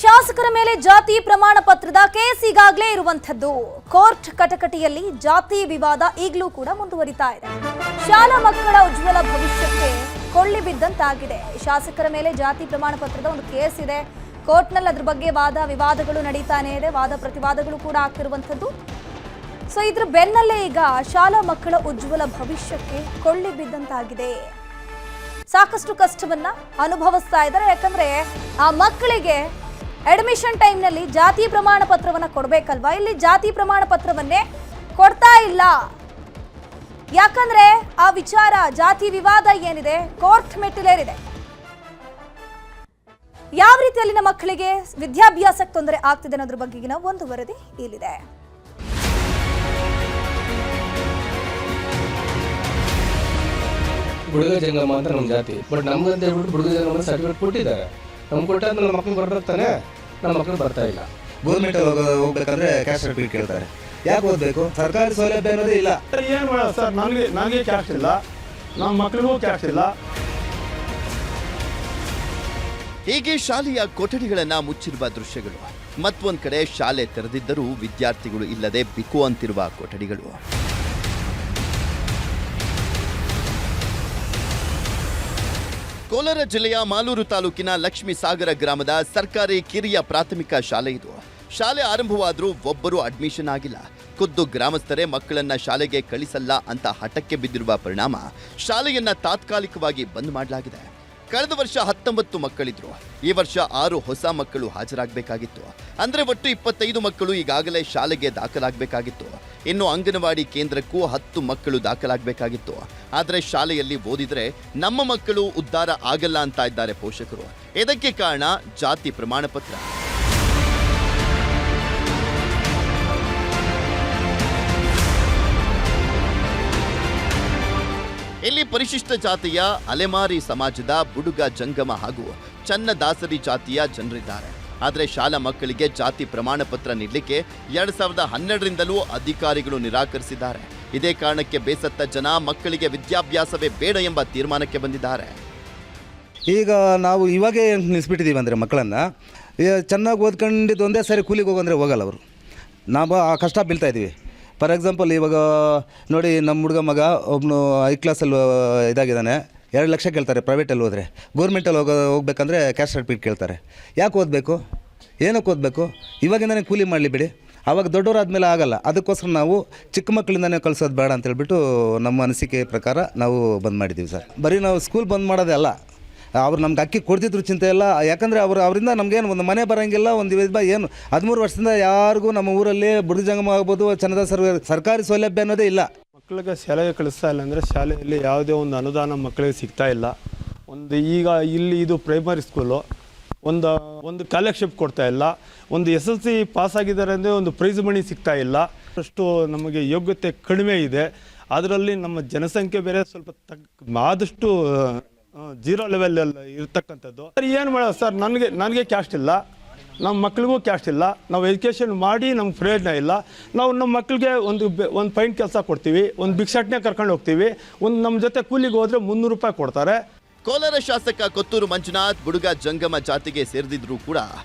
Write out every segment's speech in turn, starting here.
ಶಾಸಕರ ಮೇಲೆ ಜಾತಿ ಪ್ರಮಾಣ ಪತ್ರದ ಕೇಸ್ ಈಗಾಗಲೇ ಇರುವಂತದ್ದು. ಕೋರ್ಟ್ ಕಟಕಟಿಯಲ್ಲಿ ಜಾತಿ ವಿವಾದ ಈಗಲೂ ಕೂಡ ಮುಂದುವರಿತಾ ಇದೆ. ಶಾಲಾ ಮಕ್ಕಳ ಉಜ್ವಲ ಭವಿಷ್ಯಕ್ಕೆ ಕೊಳ್ಳಿ ಬಿದ್ದಂತಾಗಿದೆ. ಶಾಸಕರ ಮೇಲೆ ಜಾತಿ ಪ್ರಮಾಣ ಪತ್ರದ ಒಂದು ಕೇಸ್ ಇದೆ. ಕೋರ್ಟ್ನಲ್ಲಿ ಅದ್ರ ಬಗ್ಗೆ ವಾದ ವಿವಾದಗಳು ನಡೀತಾನೆ ಇದೆ. ವಾದ ಪ್ರತಿವಾದಗಳು ಕೂಡ ಆಗ್ತಿರುವಂತದ್ದು. ಸೊ ಇದ್ರ ಬೆನ್ನಲ್ಲೇ ಈಗ ಶಾಲಾ ಮಕ್ಕಳ ಉಜ್ವಲ ಭವಿಷ್ಯಕ್ಕೆ ಕೊಳ್ಳಿ ಬಿದ್ದಂತಾಗಿದೆ. ಸಾಕಷ್ಟು ಕಷ್ಟವನ್ನ ಅನುಭವಿಸ್ತಾ ಇದ್ದಾರೆ. ಯಾಕಂದ್ರೆ ಆ ಮಕ್ಕಳಿಗೆ ಅಡ್ಮಿಷನ್ ಟೈಮ್ನಲ್ಲಿ ಜಾತಿ ಪ್ರಮಾಣ ಪತ್ರವನ್ನ ಕೊಡಬೇಕಲ್ವಾ, ಇಲ್ಲಿ ಜಾತಿ ಪ್ರಮಾಣ ಪತ್ರವನ್ನೇ ಕೊಡ್ತಾ ಇಲ್ಲ. ಯಾಕಂದ್ರೆ ಆ ವಿಚಾರ ಜಾತಿ ವಿವಾದ ಏನಿದೆ ಕೋರ್ಟ್ ಮೆಟ್ಟಿಲೇರಿದೆ. ಯಾವ ರೀತಿ ಅಲ್ಲಿನ ಮಕ್ಕಳಿಗೆ ವಿದ್ಯಾಭ್ಯಾಸಕ್ಕೆ ತೊಂದರೆ ಆಗ್ತಿದೆ ಅನ್ನೋದ್ರ ಬಗ್ಗೆಗಿನ ಒಂದು ವರದಿ ಇಲ್ಲಿದೆ. ಬುಡುಗ ಜಂಗಮ ಅಂತ ನಮ್ಮ ಜಾತಿ, ಬಟ್ ನಮ್ಗಂತ ಹೇಳ್ಬಿಟ್ಟು ಬುಡುಗ ಜಂಗಮ ಸರ್ಟಿಫಿಕೇಟ್ ಕೊಟ್ಟಿದ್ದಾರೆ. ನಮ್ಗೆ ಕೊಟ್ಟಾದ್ಮೇಲೆ ನಮ್ಮ ಮಕ್ಕಳು ಬರ್ತಾನೆ, ನಮ್ಮ ಮಕ್ಕಳು ಬರ್ತಾ ಇಲ್ಲ. ಗೌರ್ಮೆಂಟ್ ಹೋಗ್ಬೇಕಂದ್ರೆ ಕ್ಯಾಸ್ಟ್ ಸರ್ಟಿಫಿಕೇಟ್ ಕೇಳ್ತಾರೆ. ಯಾಕೆ ಓದಬೇಕು? ಸರ್ಕಾರಿ ಸೌಲಭ್ಯ ಅನ್ನೋದೇ ಇಲ್ಲ. ಏನು ಮಾಡೋದು ಸರ್? ನನಗೆ ಕ್ಯಾಸ್ಟ್ ಇಲ್ಲ, ನಮ್ಮ ಮಕ್ಕಳಿಗೂ ಕ್ಯಾಸ್ಟ್ ಇಲ್ಲ. ಹೀಗೆ ಶಾಲೆಯ ಕೊಠಡಿಗಳನ್ನ ಮುಚ್ಚಿರುವ ದೃಶ್ಯಗಳು. ಮತ್ತೊಂದ್ ಕಡೆ ಶಾಲೆ ತೆರೆದಿದ್ದರೂ ವಿದ್ಯಾರ್ಥಿಗಳು ಇಲ್ಲದೆ ಬಿಕು ಅಂತಿರುವ ಕೊಠಡಿಗಳು. ಕೋಲಾರ ಜಿಲ್ಲೆಯ ಮಾಲೂರು ತಾಲೂಕಿನ ಲಕ್ಷ್ಮೀ ಸಾಗರ ಗ್ರಾಮದ ಸರ್ಕಾರಿ ಕಿರಿಯ ಪ್ರಾಥಮಿಕ ಶಾಲೆ ಇದು. ಶಾಲೆ ಆರಂಭವಾದರೂ ಒಬ್ಬರು ಅಡ್ಮಿಷನ್ ಆಗಿಲ್ಲ. ಖುದ್ದು ಗ್ರಾಮಸ್ಥರೇ ಮಕ್ಕಳನ್ನ ಶಾಲೆಗೆ ಕಳಿಸಲ್ಲ ಅಂತ ಹಠಕ್ಕೆ ಬಿದ್ದಿರುವ ಪರಿಣಾಮ ಶಾಲೆಯನ್ನ ತಾತ್ಕಾಲಿಕವಾಗಿ ಬಂದ್ ಮಾಡಲಾಗಿದೆ. ಕಳೆದ ವರ್ಷ 19 ಮಕ್ಕಳಿದ್ರು. ಈ ವರ್ಷ 6 ಹೊಸ ಮಕ್ಕಳು ಹಾಜರಾಗಬೇಕಾಗಿತ್ತು. ಅಂದ್ರೆ ಒಟ್ಟು 25 ಮಕ್ಕಳು ಈಗಾಗಲೇ ಶಾಲೆಗೆ ದಾಖಲಾಗಬೇಕಾಗಿತ್ತು. ಇನ್ನು ಅಂಗನವಾಡಿ ಕೇಂದ್ರಕ್ಕೂ 10 ಮಕ್ಕಳು ದಾಖಲಾಗಬೇಕಾಗಿತ್ತು. ಆದರೆ ಶಾಲೆಯಲ್ಲಿ ಓದಿದ್ರೆ ನಮ್ಮ ಮಕ್ಕಳು ಉದ್ಧಾರ ಆಗಲ್ಲ ಅಂತ ಇದ್ದಾರೆ ಪೋಷಕರು. ಇದಕ್ಕೆ ಕಾರಣ ಜಾತಿ ಪ್ರಮಾಣ ಪತ್ರ. ಇಲ್ಲಿ ಪರಿಶಿಷ್ಟ ಜಾತಿಯ ಅಲೆಮಾರಿ ಸಮಾಜದ ಬುಡುಗ ಜಂಗಮ ಹಾಗೂ ಚನ್ನದಾಸರಿ ಜಾತಿಯ ಜನರಿದ್ದಾರೆ. ಆದರೆ ಶಾಲಾ ಮಕ್ಕಳಿಗೆ ಜಾತಿ ಪ್ರಮಾಣ ಪತ್ರ ನೀಡಲಿಕ್ಕೆ 2012ರಿಂದಲೂ ಅಧಿಕಾರಿಗಳು ನಿರಾಕರಿಸಿದ್ದಾರೆ. ಇದೇ ಕಾರಣಕ್ಕೆ ಬೇಸತ್ತ ಜನ ಮಕ್ಕಳಿಗೆ ವಿದ್ಯಾಭ್ಯಾಸವೇ ಬೇಡ ಎಂಬ ತೀರ್ಮಾನಕ್ಕೆ ಬಂದಿದ್ದಾರೆ. ಈಗ ನಾವು ಇವಾಗೇ ನಿಲ್ಲಿಸ್ಬಿಟ್ಟಿದ್ದೀವಿ ಅಂದರೆ ಮಕ್ಕಳನ್ನು ಚೆನ್ನಾಗಿ ಓದ್ಕೊಂಡಿದ್ದು ಒಂದೇ ಸಾರಿ ಕೂಲಿಗೆ ಹೋಗಂದರೆ ಹೋಗಲ್ಲ ಅವರು. ನಾವು ಆ ಕಷ್ಟ ಬೀಳ್ತಾ ಇದ್ದೀವಿ. ಫಾರ್ ಎಕ್ಸಾಂಪಲ್ ಇವಾಗ ನೋಡಿ, ನಮ್ಮ ಹುಡುಗ ಮಗ ಒಬ್ಬನು ಐ ಕ್ಲಾಸಲ್ಲಿ ಇದಾಗಿದ್ದಾನೆ. 2 ಲಕ್ಷ ಕೇಳ್ತಾರೆ ಪ್ರೈವೇಟಲ್ಲಿ ಹೋದರೆ. ಗೌರ್ಮೆಂಟಲ್ಲಿ ಹೋಗ್ಬೇಕಂದ್ರೆ ಕ್ಯಾಸ್ಟ್ ಸರ್ಟಿಫಿಕೇಟ್ ಕೇಳ್ತಾರೆ. ಯಾಕೆ ಓದಬೇಕು? ಏನಕ್ಕೆ ಓದಬೇಕು? ಇವಾಗಿಂದನೇ ಕೂಲಿ ಮಾಡಲಿ ಬಿಡಿ, ಆವಾಗ ದೊಡ್ಡವರಾದ್ಮೇಲೆ ಆಗಲ್ಲ. ಅದಕ್ಕೋಸ್ಕರ ನಾವು ಚಿಕ್ಕ ಮಕ್ಕಳಿಂದನೇ ಕಳಿಸೋದು ಬೇಡ ಅಂತೇಳ್ಬಿಟ್ಟು ನಮ್ಮ ಅನಿಸಿಕೆ ಪ್ರಕಾರ ನಾವು ಬಂದ್ ಮಾಡಿದ್ದೀವಿ ಸರ್. ಬರೀ ನಾವು ಸ್ಕೂಲ್ ಬಂದ್ ಮಾಡೋದೇ ಅಲ್ಲ, ಅವ್ರು ನಮ್ಗೆ ಅಕ್ಕಿ ಕೊಡ್ತಿದ್ರು ಚಿಂತೆ ಇಲ್ಲ. ಯಾಕಂದರೆ ಅವರಿಂದ ನಮಗೇನು ಒಂದು ಮನೆ ಬರೋಂಗಿಲ್ಲ, ಒಂದು ಏನು 13 ವರ್ಷದಿಂದ ಯಾರಿಗೂ ನಮ್ಮ ಊರಲ್ಲಿ ಬುಡುಗ ಜಂಗಮ ಆಗ್ಬೋದು ಚನ್ನದಾಸರಿ ಸರ್ಕಾರಿ ಸೌಲಭ್ಯ ಅನ್ನೋದೇ ಇಲ್ಲ. ಮಕ್ಕಳಿಗೆ ಶಾಲೆಗೆ ಕಳಿಸ್ತಾ ಇಲ್ಲ ಅಂದರೆ ಶಾಲೆಯಲ್ಲಿ ಯಾವುದೇ ಒಂದು ಅನುದಾನ ಮಕ್ಕಳಿಗೆ ಸಿಗ್ತಾ ಇಲ್ಲ. ಈಗ ಇಲ್ಲಿ ಇದು ಪ್ರೈಮರಿ ಸ್ಕೂಲು, ಒಂದು ಸ್ಕಾಲರ್ಶಿಪ್ ಕೊಡ್ತಾ ಇಲ್ಲ. ಒಂದು SSLC ಪಾಸ್ ಆಗಿದ್ದಾರೆ ಅಂದರೆ ಒಂದು ಪ್ರೈಸ್ ಮನಿ ಸಿಗ್ತಾ ಇಲ್ಲ. ಅಷ್ಟು ನಮಗೆ ಯೋಗ್ಯತೆ ಕಡಿಮೆ ಇದೆ. ಅದರಲ್ಲಿ ನಮ್ಮ ಜನಸಂಖ್ಯೆ ಬೇರೆ ಸ್ವಲ್ಪ ಆದಷ್ಟು 0 ಲೆವೆಲ್ ಇರ್ತಕ್ಕಂಥದ್ದು. ಏನು ಮಾಡೋದು ಸರ್? ನನಗೆ ಕ್ಯಾಸ್ಟ್ ಇಲ್ಲ, ನಮ್ಮ ಮಕ್ಳಿಗೂ ಕ್ಯಾಸ್ಟ್ ಇಲ್ಲ. ನಾವು ಎಜುಕೇಷನ್ ಮಾಡಿ ನಮ್ಗೆ ಪ್ರಯೋಜನ ಇಲ್ಲ. ನಾವು ನಮ್ಮ ಮಕ್ಕಳಿಗೆ ಒಂದು ಪೈಂಟ್ ಕೆಲಸ ಕೊಡ್ತೀವಿ, ಒಂದು ಭಿಕ್ಷಾಟನೆ ಕರ್ಕೊಂಡು ಹೋಗ್ತೀವಿ. ನಮ್ಮ ಜೊತೆ ಕೂಲಿಗೆ ಹೋದರೆ 300 ರೂಪಾಯಿ ಕೊಡ್ತಾರೆ. ಕೋಲಾರ ಶಾಸಕ ಕೊತ್ತೂರು ಮಂಜುನಾಥ್ ಬುಡುಗ ಜಂಗಮ ಜಾತಿಗೆ ಸೇರಿದಿದ್ರೂ ಕೂಡ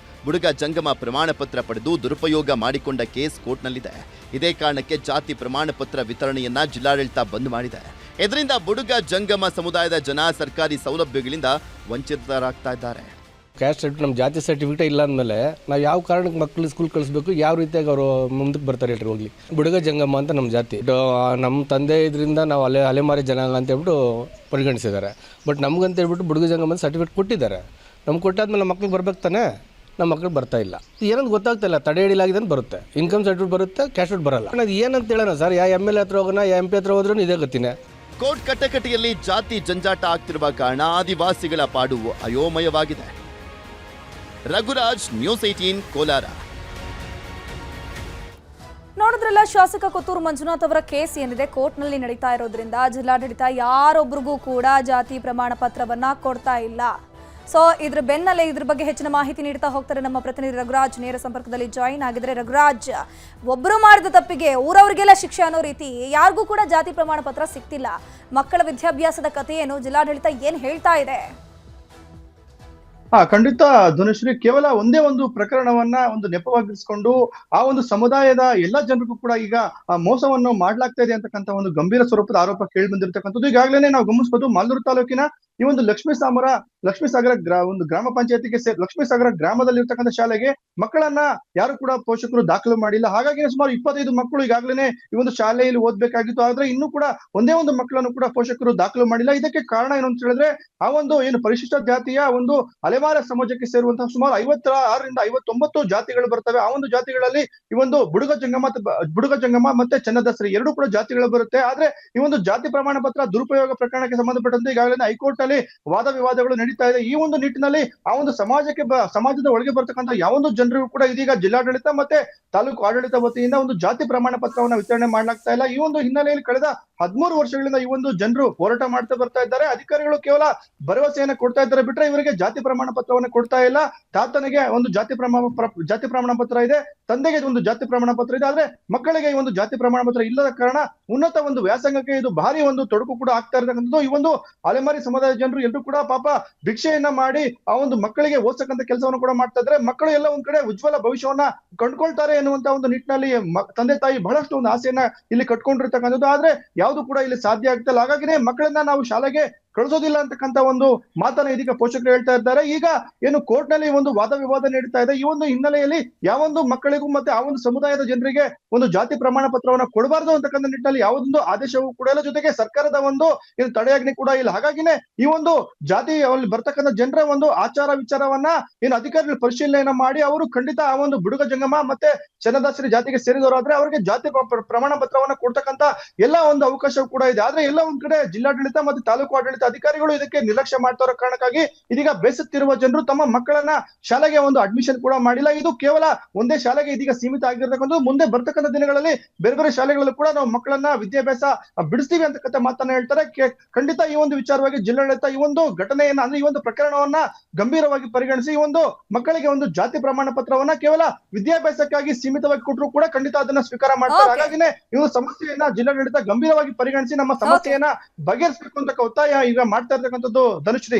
ಬುಡುಗ ಜಂಗಮ ಪ್ರಮಾಣ ಪತ್ರ ಪಡೆದು ದುರುಪಯೋಗ ಮಾಡಿಕೊಂಡ ಕೇಸ್ ಕೋರ್ಟ್ನಲ್ಲಿದೆ. ಇದೇ ಕಾರಣಕ್ಕೆ ಜಾತಿ ಪ್ರಮಾಣ ಪತ್ರ ವಿತರಣೆಯನ್ನ ಜಿಲ್ಲಾಡಳಿತ ಬಂದ್ ಮಾಡಿದೆ. ಇದರಿಂದ ಬುಡುಗ ಜಂಗಮ ಸಮುದಾಯದ ಜನ ಸರ್ಕಾರಿ ಸೌಲಭ್ಯಗಳಿಂದ ವಂಚಿತರಾಗ್ತಾ ಇದ್ದಾರೆ. ಕ್ಯಾಸ್ಟ್ ಸರ್ಟಿಫಿಕೇಟ್, ನಮ್ಮ ಜಾತಿ ಸರ್ಟಿಫಿಕೇಟ್ ಇಲ್ಲ ಅಂದಮೇಲೆ ನಾವು ಯಾವ ಕಾರಣಕ್ಕೆ ಮಕ್ಕಳು ಸ್ಕೂಲ್ ಕಳಿಸ್ಬೇಕು, ಯಾವ ರೀತಿಯಾಗಿ ಅವರು ಮುಂದಕ್ಕೆ ಬರ್ತಾರೆ ಹೇಳ್ರಿ ಹೋಗ್ಲಿ. ಬುಡುಗ ಜಂಗಮ ಅಂತ ನಮ್ಮ ಜಾತಿ, ನಮ್ಮ ತಂದೆ ಇದರಿಂದ ನಾವು ಅಲೆಮಾರಿ ಜನಾಂಗ ಅಂತ ಹೇಳ್ಬಿಟ್ಟು ಪರಿಗಣಿಸಿದ್ದಾರೆ. ಬಟ್ ನಮ್ಗಂತ ಹೇಳ್ಬಿಟ್ಟು ಬುಡುಗ ಜಂಗಮ ಅಂತ ಸರ್ಟಿಫಿಕೇಟ್ ಕೊಟ್ಟಿದ್ದಾರೆ. ನಮ್ಗೆ ಕೊಟ್ಟಾದ್ಮೇಲೆ ನಮ್ಮ ಮಕ್ಳಿಗೆ ಬರ್ಬೇಕು ತಾನೆ, ನಮ್ಮ ಮಕ್ಳಿಗೆ ಬರ್ತಾ ಇಲ್ಲ. ಏನಂತ ಗೊತ್ತಾಗ್ತಾ ಇಲ್ಲ. ತಡೆ ಹಿಡಿಲಾಗಿದೆ ಅಂತ ಬರುತ್ತೆ, ಇನ್ಕಮ್ ಸರ್ಟಿಫಿಕೇಟ್ ಬರುತ್ತೆ, ಕ್ಯಾಸ್ಟ್ ಸರ್ಟಿಫಿಕೇಟ್ ಬರಲ್ಲ. ಅದು ಏನಂತ ಹೇಳೋಣ ಸರ್? ಯಾವ MLA ಹತ್ರ ಹೋಗೋಣ, MP ಹತ್ರ ಹೋದ್ರೂ ಇದೇ ಗತಿನೇ. ಕೋರ್ಟ್ ಕಟಕಟಿಯಲ್ಲಿ ಜಾತಿ ಜಂಜಾಟ ಆಗ್ತಿರುವ ಕಾರಣ ಆದಿವಾಸಿಗಳ ಪಾಡು ಅಯೋಮಯವಾಗಿದೆ. ರಘುರಾಜ್, ನ್ಯೂಸ್ 18 ಕೋಲಾರ. ನೋಡಿದ್ರಲ್ಲ, ಶಾಸಕ ಕೊತ್ತೂರು ಮಂಜುನಾಥ್ ಅವರ ಕೇಸ್ ಏನಿದೆ ಕೋರ್ಟ್ನಲ್ಲಿ ನಡೀತಾ ಇರೋದ್ರಿಂದ ಜಿಲ್ಲಾಡಳಿತ ಯಾರೊಬ್ಬರಿಗೂ ಕೂಡ ಜಾತಿ ಪ್ರಮಾಣ ಪತ್ರವನ್ನ ಕೊಡ್ತಾ ಇಲ್ಲ. ಸೊ ಇದ್ರ ಬೆನ್ನಲ್ಲೇ ಇದ್ರ ಬಗ್ಗೆ ಹೆಚ್ಚಿನ ಮಾಹಿತಿ ನೀಡ್ತಾ ಹೋಗ್ತಾರೆ ನಮ್ಮ ಪ್ರತಿನಿಧಿ ರಘುರಾಜ್. ನೇರ ಸಂಪರ್ಕದಲ್ಲಿ ಜಾಯಿನ್ ಆಗಿದ್ರೆ. ರಘುರಾಜ್, ಒಬ್ಬರು ಮಾಡಿದ ತಪ್ಪಿಗೆ ಊರವರಿಗೆಲ್ಲ ಶಿಕ್ಷೆ ಅನ್ನೋ ರೀತಿ ಯಾರಿಗೂ ಕೂಡ ಜಾತಿ ಪ್ರಮಾಣ ಪತ್ರ ಸಿಗ್ತಿಲ್ಲ. ಮಕ್ಕಳ ವಿದ್ಯಾಭ್ಯಾಸದ ಕಥೆ ಏನು? ಜಿಲ್ಲಾಡಳಿತ ಏನು ಹೇಳ್ತಾ ಇದೆ? ಖಂಡಿತ ಧನುಶ್ರೀ. ಕೇವಲ ಒಂದೇ ಒಂದು ಪ್ರಕರಣವನ್ನ ಒಂದು ನೆಪವಾಗಿರಿಸಿಕೊಂಡು ಆ ಒಂದು ಸಮುದಾಯದ ಎಲ್ಲಾ ಜನರಿಗೂ ಕೂಡ ಈಗ ಮೋಸವನ್ನು ಮಾಡ್ಲಾಗ್ತಾ ಇದೆ ಅಂತಕ್ಕಂಥ ಒಂದು ಗಂಭೀರ ಸ್ವರೂಪದ ಆರೋಪ ಕೇಳಿ ಬಂದಿರತಕ್ಕಂಥದ್ದು. ಈಗಾಗಲೇ ನಾವು ಗಮನಿಸಬಹುದು, ಮಾಲೂರು ತಾಲೂಕಿನ ಈ ಒಂದು ಲಕ್ಷ್ಮೀಸಾಗರ ಒಂದು ಗ್ರಾಮ ಪಂಚಾಯತಿಗೆ ಲಕ್ಷ್ಮೀಸಾಗರ ಗ್ರಾಮದಲ್ಲಿ ಇರ್ತಕ್ಕಂಥ ಶಾಲೆಗೆ ಮಕ್ಕಳನ್ನ ಯಾರು ಕೂಡ ಪೋಷಕರು ದಾಖಲು ಮಾಡಿಲ್ಲ. ಹಾಗಾಗಿ ಸುಮಾರು 25 ಮಕ್ಕಳು ಈಗಾಗಲೇ ಈ ಒಂದು ಶಾಲೆಯಲ್ಲಿ ಓದ್ಬೇಕಾಗಿತ್ತು. ಆದ್ರೆ ಇನ್ನೂ ಕೂಡ ಒಂದೇ ಒಂದು ಮಕ್ಕಳನ್ನು ಕೂಡ ಪೋಷಕರು ದಾಖಲು ಮಾಡಿಲ್ಲ. ಇದಕ್ಕೆ ಕಾರಣ ಏನು ಅಂತ ಹೇಳಿದ್ರೆ, ಆ ಒಂದು ಏನು ಪರಿಶಿಷ್ಟ ಜಾತಿಯ ಒಂದು ಅಲೆಮಾರ ಸಮಾಜಕ್ಕೆ ಸೇರುವಂತಹ ಸುಮಾರು 56ರಿಂದ 59 ಜಾತಿಗಳು ಬರ್ತವೆ. ಆ ಒಂದು ಜಾತಿಗಳಲ್ಲಿ ಈ ಒಂದು ಬುಡುಗ ಜಂಗಮ ಮತ್ತೆ ಚನ್ನದಸರಿ ಎರಡು ಕೂಡ ಜಾತಿಗಳು ಬರುತ್ತೆ. ಆದ್ರೆ ಈ ಒಂದು ಜಾತಿ ಪ್ರಮಾಣ ಪತ್ರ ದುರುಪಯೋಗ ಪ್ರಕರಣಕ್ಕೆ ಸಂಬಂಧಪಟ್ಟಂತೆ ಈಗಾಗಲೇ ಹೈಕೋರ್ಟ್ ನಲ್ಲಿ ವಾದ ವಿವಾದಗಳು ನಡೀತಾ ಇದೆ. ಈ ಒಂದು ನಿಟ್ಟಿನಲ್ಲಿ ಆ ಒಂದು ಸಮಾಜದ ಒಳಗೆ ಬರ್ತಕ್ಕಂಥ ಯಾವೊಂದು ಜನರಿಗೂ ಕೂಡ ಇದೀಗ ಜಿಲ್ಲಾಡಳಿತ ಮತ್ತೆ ತಾಲೂಕು ಆಡಳಿತ ವತಿಯಿಂದ ಒಂದು ಜಾತಿ ಪ್ರಮಾಣ ಪತ್ರವನ್ನ ವಿತರಣೆ ಮಾಡ್ಲಾಗ್ತಾ ಇಲ್ಲ. ಈ ಒಂದು ಹಿನ್ನೆಲೆಯಲ್ಲಿ ಕಳೆದ 13 ವರ್ಷಗಳಿಂದ ಈ ಒಂದು ಜನರು ಹೋರಾಟ ಮಾಡ್ತಾ ಬರ್ತಾ ಇದ್ದಾರೆ. ಅಧಿಕಾರಿಗಳು ಕೇವಲ ಭರವಸೆಯನ್ನ ಕೊಡ್ತಾ ಇದ್ದಾರೆ ಬಿಟ್ರೆ ಇವರಿಗೆ ಜಾತಿ ಪ್ರಮಾಣ ಪತ್ರವನ್ನ ಕೊಡ್ತಾ ಇಲ್ಲ. ತಾತನಿಗೆ ಒಂದು ಜಾತಿ ಪ್ರಮಾಣ ಪತ್ರ ಇದೆ, ತಂದೆಗೆ ಒಂದು ಜಾತಿ ಪ್ರಮಾಣ ಪತ್ರ ಇದೆ, ಆದ್ರೆ ಮಕ್ಕಳಿಗೆ ಈ ಒಂದು ಜಾತಿ ಪ್ರಮಾಣ ಪತ್ರ ಇಲ್ಲದ ಕಾರಣ ಉನ್ನತ ಒಂದು ವ್ಯಾಸಂಗಕ್ಕೆ ಇದು ಭಾರಿ ಒಂದು ತೊಡಕು ಕೂಡ ಆಗ್ತಾ ಇರತಕ್ಕಂಥದ್ದು. ಈ ಒಂದು ಅಲೆಮಾರಿ ಸಮುದಾಯದ ಜನರು ಎಲ್ಲರೂ ಕೂಡ ಪಾಪ ಭಿಕ್ಷೆಯನ್ನ ಮಾಡಿ ಆ ಒಂದು ಮಕ್ಕಳಿಗೆ ಓದ್ಸಕ್ಕಂತ ಕೆಲಸವನ್ನು ಕೂಡ ಮಾಡ್ತಾ ಇದ್ದಾರೆ. ಮಕ್ಕಳು ಎಲ್ಲ ಒಂದ್ ಕಡೆ ಉಜ್ವಲ ಭವಿಷ್ಯವನ್ನ ಕಂಡುಕೊಳ್ತಾರೆ ಎನ್ನುವಂತ ಒಂದು ನಿಟ್ಟಿನಲ್ಲಿ ತಂದೆ ತಾಯಿ ಬಹಳಷ್ಟು ಒಂದು ಆಸೆಯನ್ನ ಇಲ್ಲಿ ಕಟ್ಕೊಂಡಿರ್ತಕ್ಕಂಥದ್ದು. ಆದ್ರೆ ಯಾವುದು ಕೂಡ ಇಲ್ಲಿ ಸಾಧ್ಯ ಆಗ್ತಿಲ್ಲ. ಹಾಗಾಗಿನೇ ಮಕ್ಕಳನ್ನ ನಾವು ಶಾಲೆಗೆ ಕಳಿಸೋದಿಲ್ಲ ಅಂತಕ್ಕಂಥ ಒಂದು ಮಾತನ್ನ ಇದೀಗ ಪೋಷಕರು ಹೇಳ್ತಾ ಇದ್ದಾರೆ. ಈಗ ಏನು ಕೋರ್ಟ್ ನಲ್ಲಿ ಒಂದು ವಾದ ವಿವಾದ ನಡೀತಾ ಇದೆ. ಈ ಒಂದು ಹಿನ್ನೆಲೆಯಲ್ಲಿ ಯಾವೊಂದು ಮಕ್ಕಳಿಗೂ ಮತ್ತೆ ಆ ಒಂದು ಸಮುದಾಯದ ಜನರಿಗೆ ಒಂದು ಜಾತಿ ಪ್ರಮಾಣ ಪತ್ರವನ್ನ ಕೊಡಬಾರದು ಅಂತಕ್ಕಂಥ ನಿಟ್ಟಿನಲ್ಲಿ ಯಾವುದೊಂದು ಆದೇಶವೂ ಕೂಡ ಇಲ್ಲ, ಜೊತೆಗೆ ಸರ್ಕಾರದ ಒಂದು ಏನು ತಡೆಯಾಜ್ಞೆ ಕೂಡ ಇಲ್ಲ. ಹಾಗಾಗಿನೇ ಈ ಒಂದು ಜಾತಿ ಅಲ್ಲಿ ಬರ್ತಕ್ಕಂಥ ಜನರ ಒಂದು ಆಚಾರ ವಿಚಾರವನ್ನ ಏನು ಅಧಿಕಾರಿಗಳು ಪರಿಶೀಲನೆಯನ್ನ ಮಾಡಿ ಅವರು ಖಂಡಿತ ಆ ಒಂದು ಬುಡುಗ ಜಂಗಮ ಮತ್ತೆ ಚನ್ನದಾಸರಿ ಜಾತಿಗೆ ಸೇರಿದವರಾದ್ರೆ ಅವರಿಗೆ ಜಾತಿ ಪ್ರಮಾಣ ಪತ್ರವನ್ನ ಕೊಡ್ತಕ್ಕಂಥ ಎಲ್ಲಾ ಒಂದು ಅವಕಾಶವೂ ಕೂಡ ಇದೆ. ಆದ್ರೆ ಎಲ್ಲ ಒಂದ್ ಕಡೆ ಜಿಲ್ಲಾಡಳಿತ ಮತ್ತೆ ತಾಲೂಕು ಆಡಳಿತ ಅಧಿಕಾರಿಗಳು ಇದಕ್ಕೆ ನಿರ್ಲಕ್ಷ್ಯ ಮಾಡ್ತಾ ಇರೋ ಕಾರಣಕ್ಕಾಗಿ ಇದೀಗ ಬೇಸತ್ತಿರುವ ಜನರು ತಮ್ಮ ಮಕ್ಕಳನ್ನ ಶಾಲೆಗೆ ಒಂದು ಅಡ್ಮಿಷನ್ ಕೂಡ ಮಾಡಿಲ್ಲ. ಇದು ಕೇವಲ ಒಂದೇ ಶಾಲೆಗೆ ಇದೀಗ ಸೀಮಿತ ಆಗಿರ್ತಕ್ಕಂಥದ್ದು. ಮುಂದೆ ಬರ್ತಕ್ಕಂಥ ದಿನಗಳಲ್ಲಿ ಬೇರೆ ಬೇರೆ ಶಾಲೆಗಳಲ್ಲೂ ಕೂಡ ನಾವು ಮಕ್ಕಳನ್ನ ವಿದ್ಯಾಭ್ಯಾಸ ಬಿಡಿಸ್ತೀವಿ ಅಂತಕ್ಕಂಥ ಮಾತನ್ನ ಹೇಳ್ತಾರೆ. ಖಂಡಿತ ಈ ಒಂದು ವಿಚಾರವಾಗಿ ಜಿಲ್ಲಾಡಳಿತ ಈ ಒಂದು ಘಟನೆಯನ್ನ ಅಂದ್ರೆ ಈ ಒಂದು ಪ್ರಕರಣವನ್ನ ಗಂಭೀರವಾಗಿ ಪರಿಗಣಿಸಿ ಈ ಒಂದು ಮಕ್ಕಳಿಗೆ ಒಂದು ಜಾತಿ ಪ್ರಮಾಣ ಪತ್ರವನ್ನ ಕೇವಲ ವಿದ್ಯಾಭ್ಯಾಸಕ್ಕಾಗಿ ಸೀಮಿತವಾಗಿ ಕೊಟ್ಟರು ಕೂಡ ಖಂಡಿತ ಅದನ್ನ ಸ್ವೀಕಾರ ಮಾಡ್ತಾರೆ. ಹಾಗಾಗಿನೇ ಈ ಒಂದು ಸಮಸ್ಯೆಯನ್ನ ಜಿಲ್ಲಾಡಳಿತ ಗಂಭೀರವಾಗಿ ಪರಿಗಣಿಸಿ ನಮ್ಮ ಸಮಸ್ಯೆಯನ್ನ ಬಗೆಹರಿಸಬೇಕು ಅಂತ ಒತ್ತಾಯ ಈಗ ಮಾಡ್ತಾ ಇರ್ತಕ್ಕಂಥದ್ದು ಧನುಶ್ರೀ.